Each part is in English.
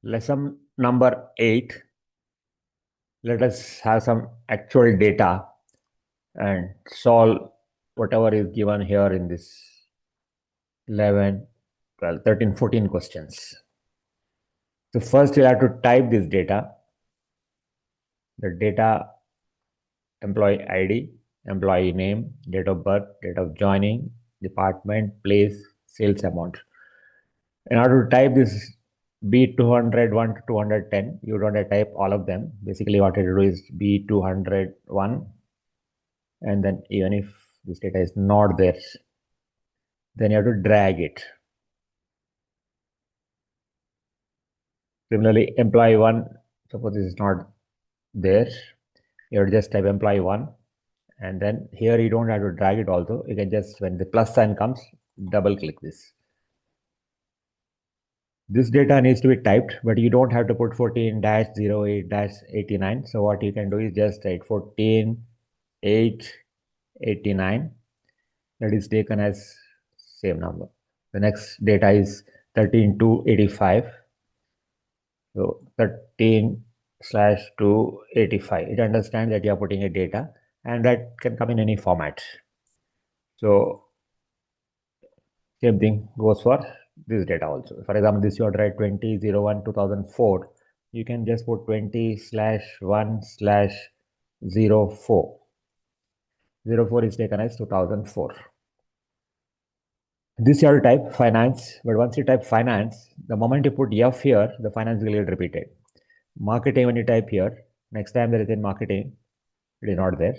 Lesson number 8. Let us have some actual data and solve whatever is given here in this 11, 12, 13, 14 questions. So first you have to type this data. The data: employee ID, employee name, date of birth, date of joining, department, place, sales amount. In order to type this B201 to 210, you don't have to type all of them. Basically, what you do is B201, and then even if this data is not there, then you have to drag it. Similarly, employee 1, suppose this is not there, you have to just type employee 1, and then here you don't have to drag it also. You can just, when the plus sign comes, double click this. This data needs to be typed, but you don't have to put 14-08-89. So what you can do is just write 14-8-89. That is taken as same number. The next data is 13-2-85. So 13/2-85. It understands that you are putting a data, and that can come in any format. So same thing goes for this data also. For example, this you are to write 20/01/2004. You can just put 20/1/04. 04 is taken as 2004. This you have to type finance, but once you type finance, the moment you put F here, the finance will get repeated. Marketing, when you type here, next time there is in marketing, it is not there.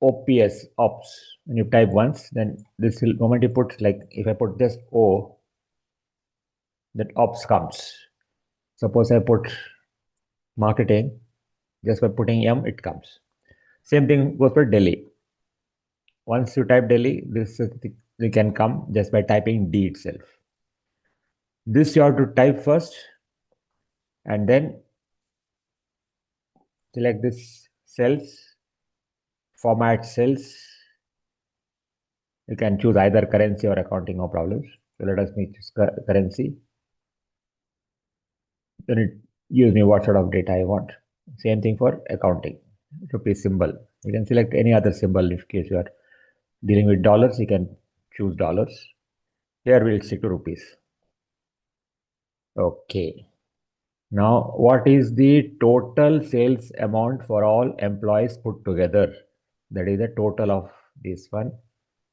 OPS, ops, when you type once, then this will, moment you put, like if I put just O, that ops comes. Suppose I put marketing, just by putting M, it comes. Same thing goes for Delhi. Once you type Delhi, this can come just by typing D itself. This you have to type first, and then select this cells, format cells. You can choose either currency or accounting, no problems. So let us make this currency. Then it gives me what sort of data I want. Same thing for accounting. Rupees symbol. You can select any other symbol. In case you are dealing with dollars, you can choose dollars. Here we'll stick to rupees. Okay. Now, what is the total sales amount for all employees put together? That is the total of this one.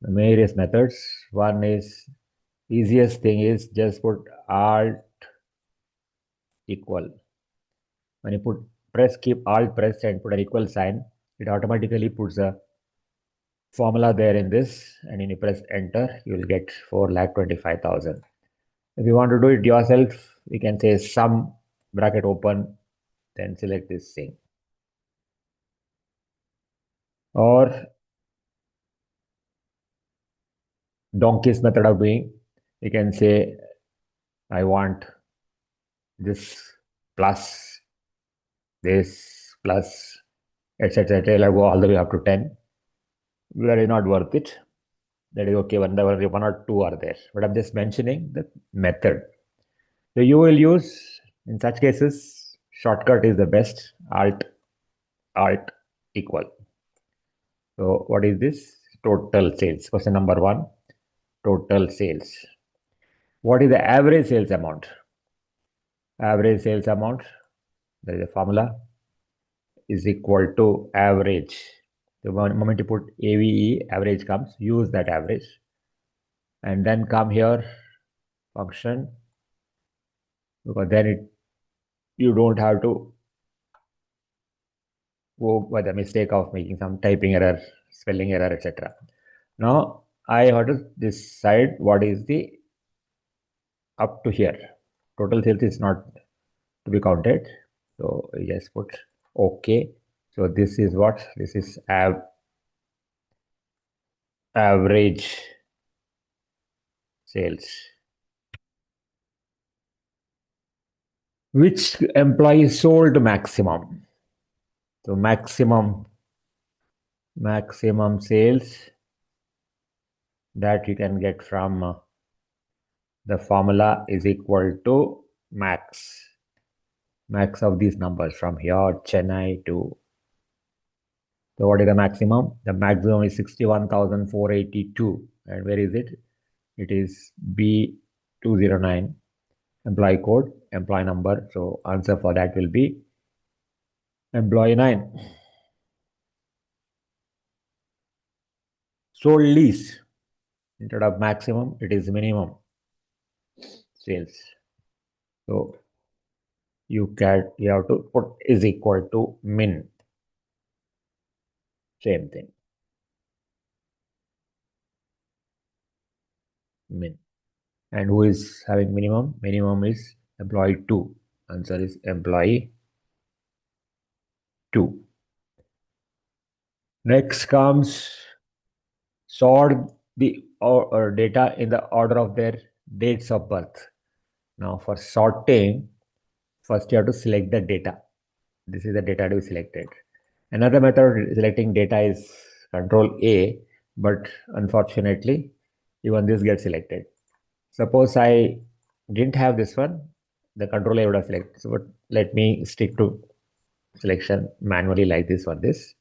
The various methods. One is, easiest thing is just put Alt equal. When you keep Alt pressed and put an equal sign, it automatically puts a formula there in this, and when you press enter, you will get 4,25,000. If you want to do it yourself, you can say sum bracket open, then select this thing. Or donkey's method of doing, you can say I want this plus this plus etc. I'll go all the way up to 10. That is not worth it. That is okay when there one or two are there. But I'm just mentioning the method. So you will use, in such cases, shortcut is the best. Alt equal. So what is this? Total sales. Question number 1. Total sales. What is the average sales amount? Average sales amount, there is a formula, is equal to average. The moment you put AVE, average comes, use that average. And then come here, function, because then you don't have to go by the mistake of making some typing error, spelling error, etc. Now I have to decide what is the up to here. Total sales is not to be counted, so we just put OK. So this is what? This is average sales. Which employee sold maximum? So maximum sales that you can get from the formula is equal to max of these numbers from here Chennai to. So what is the maximum? The maximum is 61,482. And where is it? It is B209. Employee code, employee number. So answer for that will be employee 9. Sold lease. Instead of maximum, it is minimum sales. So you have to put is equal to min. Same thing. Min. And who is having minimum? Minimum is employee 2. Answer is employee 2. Next comes sort the or data in the order of their dates of birth. Now for sorting, first you have to select the data. This is the data to be selected. Another method of selecting data is Control A, but unfortunately, even this gets selected. Suppose I didn't have this one, the Control A would have selected. So, but let me stick to selection manually like this one. This.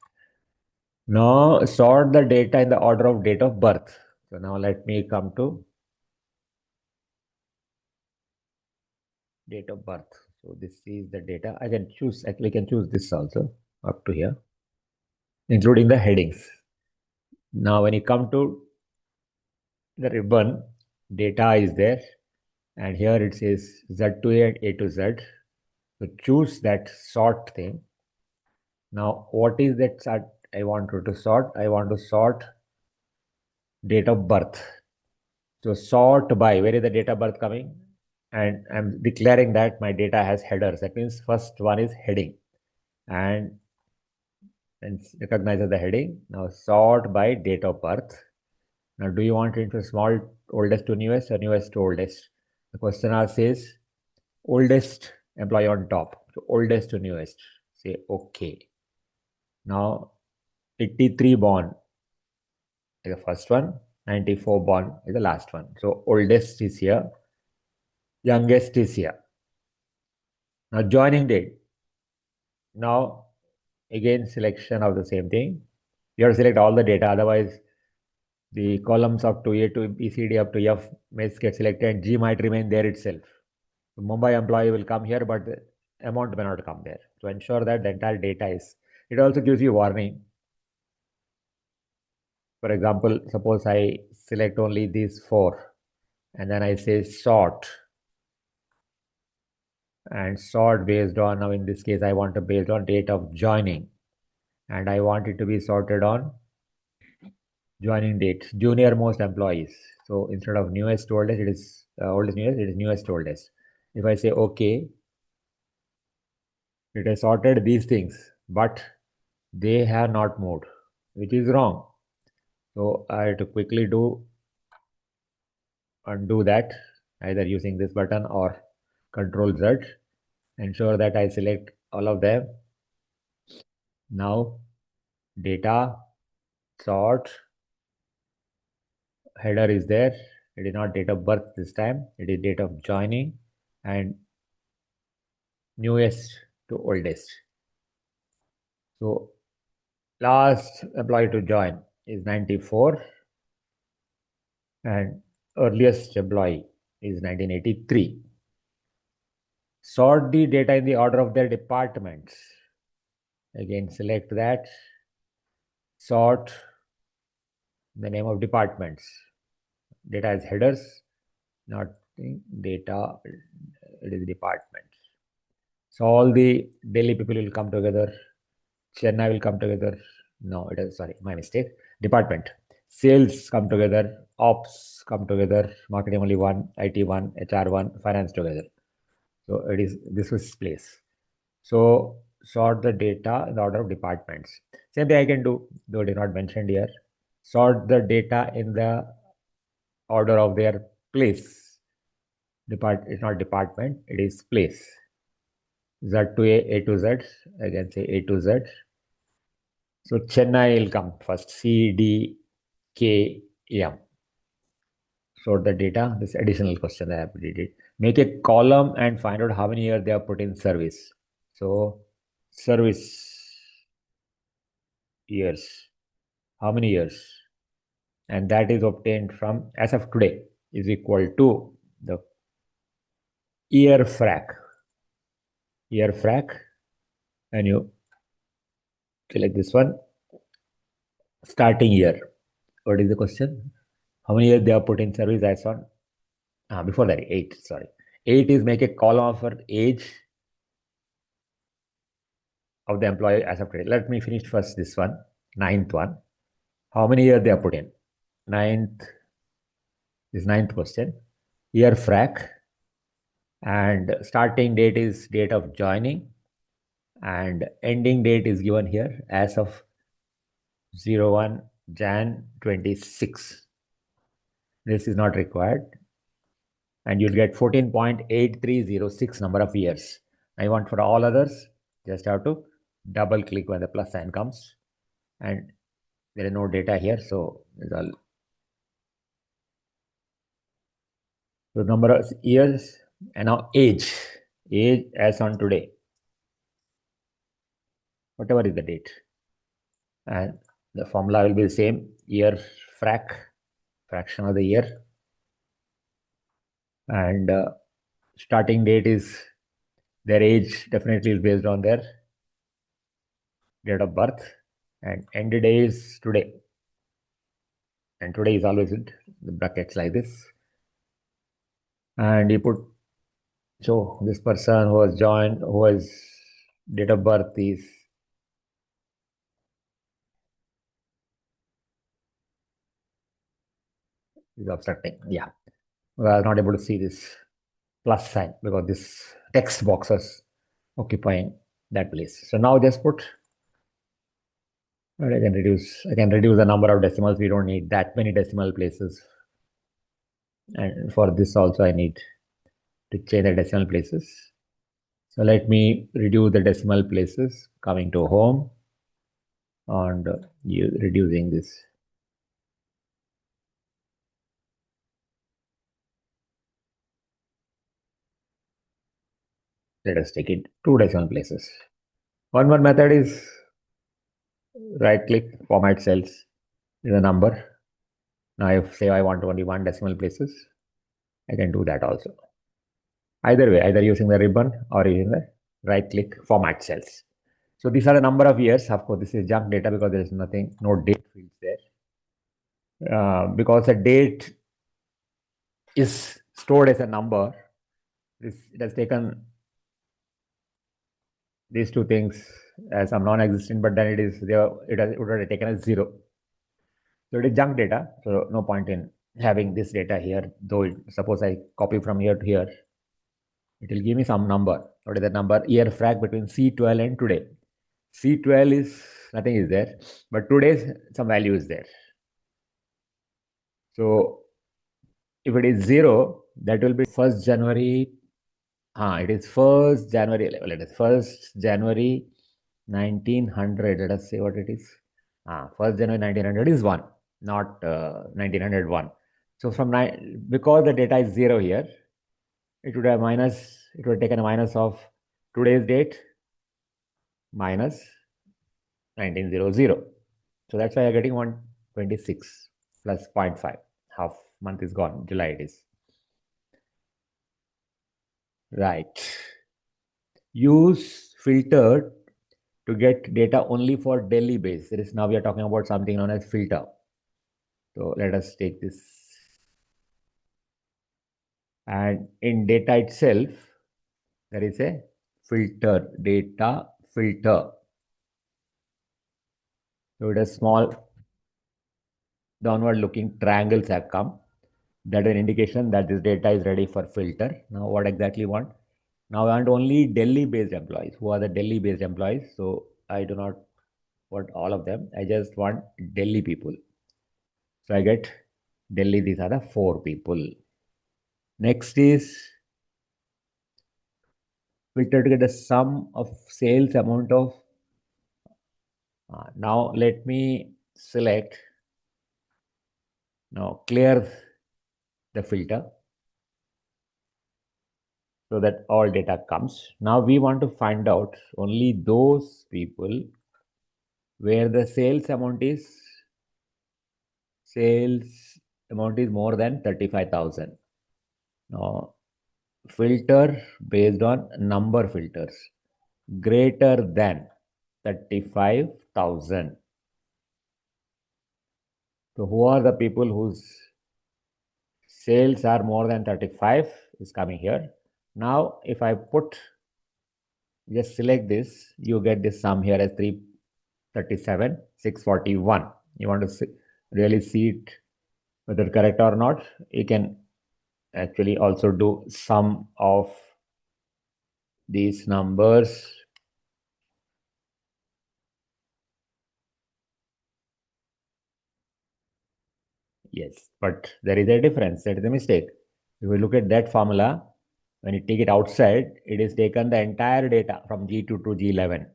Now sort the data in the order of date of birth. So now let me come to date of birth. So this is the data. I can choose, actually I can choose this also up to here, including the headings. Now when you come to the ribbon, data is there, and here it says Z to A and A to Z. So choose that sort thing. Now what is that sort I want to sort? I want to sort date of birth. So sort by, where is the date of birth coming? And I'm declaring that my data has headers. That means first one is heading, and recognizes the heading. Now sort by date of birth. Now do you want it into small oldest to newest or newest to oldest? The questioner says oldest employee on top. So oldest to newest. Say okay. Now 83 born is the first one. 94 born is the last one. So oldest is here. Youngest is here. Now joining date. Now again selection of the same thing. You have to select all the data, otherwise the columns up to A to B, C, D up to F may get selected and G might remain there itself. The Mumbai employee will come here, but the amount may not come there. So ensure that the entire data is. It also gives you warning. For example, suppose I select only these 4 and then I say sort, and sort based on, now in this case I want to based on date of joining, and I want it to be sorted on joining date, junior most employees. So instead of newest to oldest, it is oldest newest, it is newest to oldest. If I say okay, it has sorted these things, but they have not moved, which is wrong. So I have to quickly undo that, either using this button or Control Z. Ensure that I select all of them. Now data, sort, header is there. It is not date of birth this time, it is date of joining, and newest to oldest. So last employee to join is 94 and earliest employee is 1983. Sort the data in the order of their departments. Again, select that. Sort the name of departments. Data is headers, not data, it is departments. So all the Delhi people will come together. Chennai will come together. No, it is, sorry, my mistake. Department. Sales come together. Ops come together. Marketing only one. IT one. HR one. Finance together. So it is, this was place. So sort the data in the order of departments. Same thing I can do, though it is not mentioned here. Sort the data in the order of their place. It's not department, it is place. Z to A to Z. I can say A to Z. So Chennai will come first. C, D, K, M. Sort the data. This additional question I have did it. Make a column and find out how many years they have put in service. So service years, how many years? And that is obtained from, as of today, is equal to the yearfrac, and you select this one, starting year. What is the question? How many years they have put in service as on? Before that, 8, sorry. 8 is make a column for age of the employee as of today. Let me finish first this one, ninth one. How many years they have put in? Ninth question. Yearfrac, and starting date is date of joining, and ending date is given here as of 01 Jan 26. This is not required, and you'll get 14.8306 number of years. I want for all others, just have to double click when the plus sign comes, and there is no data here, so it's all. So number of years, and now age as on today, whatever is the date, and the formula will be the same, fraction of the year, and starting date is their age, definitely is based on their date of birth, and end day is today, and today is always in the brackets like this, and you put, so this person who has joined, who has date of birth is obstructing. Yeah, we are not able to see this plus sign because this text box is occupying that place. So now just put, I can reduce the number of decimals. We don't need that many decimal places. And for this also I need to change the decimal places. So let me reduce the decimal places, coming to home and reducing this. Let us take it 2 decimal places. One more method is right click, format cells with a number. Now if say I want only 1 decimal places, I can do that also. Either way, either using the ribbon or using the right click, format cells. So these are the number of years. Of course, this is junk data because there is nothing, no date fields there. Because the date is stored as a number, it has taken these two things as some non-existent, but then it would have taken as 0. So it is junk data. So no point in having this data here. Though suppose I copy from here to here, it will give me some number. What is that number? Yearfrac between C12 and today. C12 is nothing is there, but today's some value is there. So if it is 0, that will be 1st January. It is 1st January. Let us 1st January 1900. Let us say what it is. 1st January 1900 is 1, not 1901. So from because the data is 0 here, it would have minus. It would have taken a minus of today's date minus 1900. So that's why you're getting 126 plus 0.5. Half month is gone. July it is. Right. Use filter to get data only for daily base. There is, now we are talking about something known as filter. So let us take this. And in data itself, there is a filter, data filter. So it has small downward looking triangles have come. That is an indication that this data is ready for filter. Now what exactly you want? Now I want only Delhi based employees. Who are the Delhi based employees? So I do not want all of them. I just want Delhi people. So I get Delhi. These are the 4 people. Next is filter to get the sum of sales amount of. Now let me select. Now clear the filter. so that all data comes. Now we want to find out only those people where the sales amount is more than 35,000. Now filter based on number filters greater than 35,000. So who are the people whose sales are more than 35 is coming here. Now if I just select this, you get this sum here as 337 641. You want to really see it whether correct or not, you can actually also do sum of these numbers. Yes, but there is a difference. That is a mistake. If we look at that formula, when you take it outside, it is taken the entire data from G2 to G11.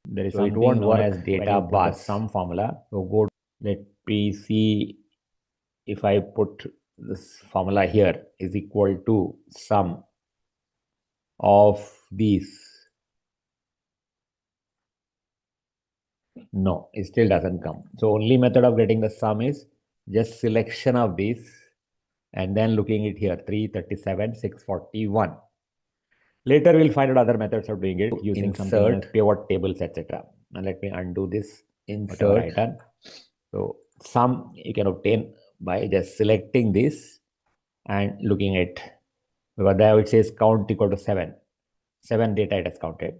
There is something known as data bars. Sum formula. So let me see if I put this formula here is equal to sum of these. No, it still doesn't come. So only method of getting the sum is just selection of these and then looking at here 337 641. Later we'll find out other methods of doing it using insert, pivot tables, etc. Now let me undo this insert. So sum you can obtain by just selecting this and looking at, because there it says count equal to 7. 7 data it has counted.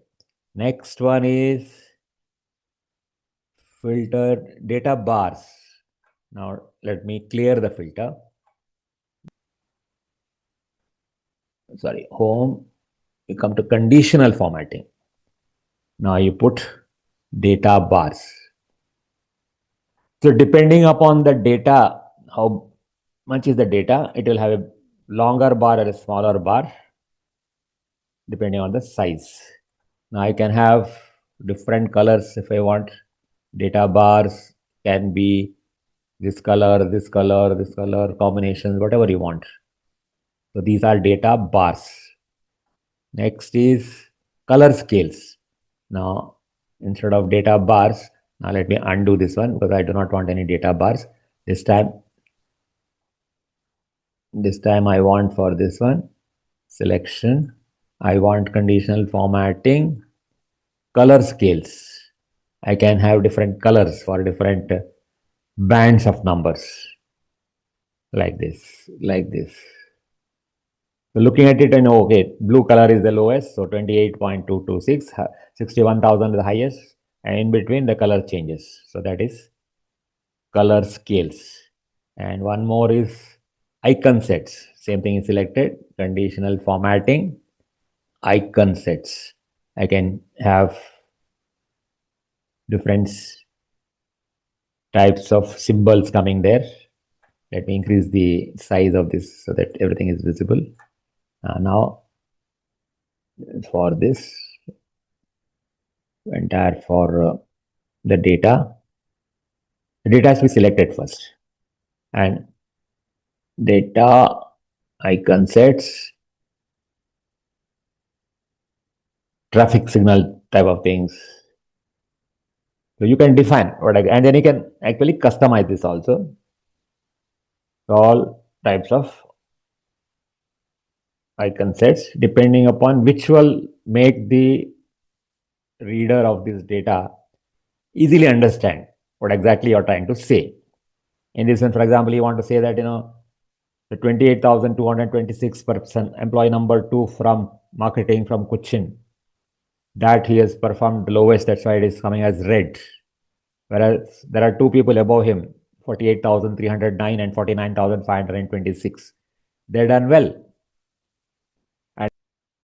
Next one is filter data bars. Now let me clear the filter. Sorry, home. You come to conditional formatting. Now you put data bars. So depending upon the data, how much is the data, it will have a longer bar or a smaller bar depending on the size. Now I can have different colors if I want. Data bars can be this color, this color, this color, combinations, whatever you want. So these are data bars. Next is color scales. Now instead of data bars, now let me undo this one because I do not want any data bars. This time I want for this one selection. I want conditional formatting, color scales. I can have different colors for different bands of numbers like this. So looking at it, I know, okay, blue color is the lowest, so 28.226, 61,000 is the highest, and in between the color changes. So that is color scales. And one more is icon sets. Same thing is selected, conditional formatting, icon sets. I can have different types of symbols coming there. Let me increase the size of this so that everything is visible. Now for this entire for the data has to be selected first, and data icon sets, traffic signal type of things. So you can define what, and then you can actually customize this also. So all types of icon sets depending upon which will make the reader of this data easily understand what exactly you're trying to say. In this one, for example, you want to say that, the 28,226 person, employee number 2 from marketing from Cochin, that he has performed the lowest, that's why it is coming as red. Whereas there are 2 people above him, 48,309 and 49,526. They're done well.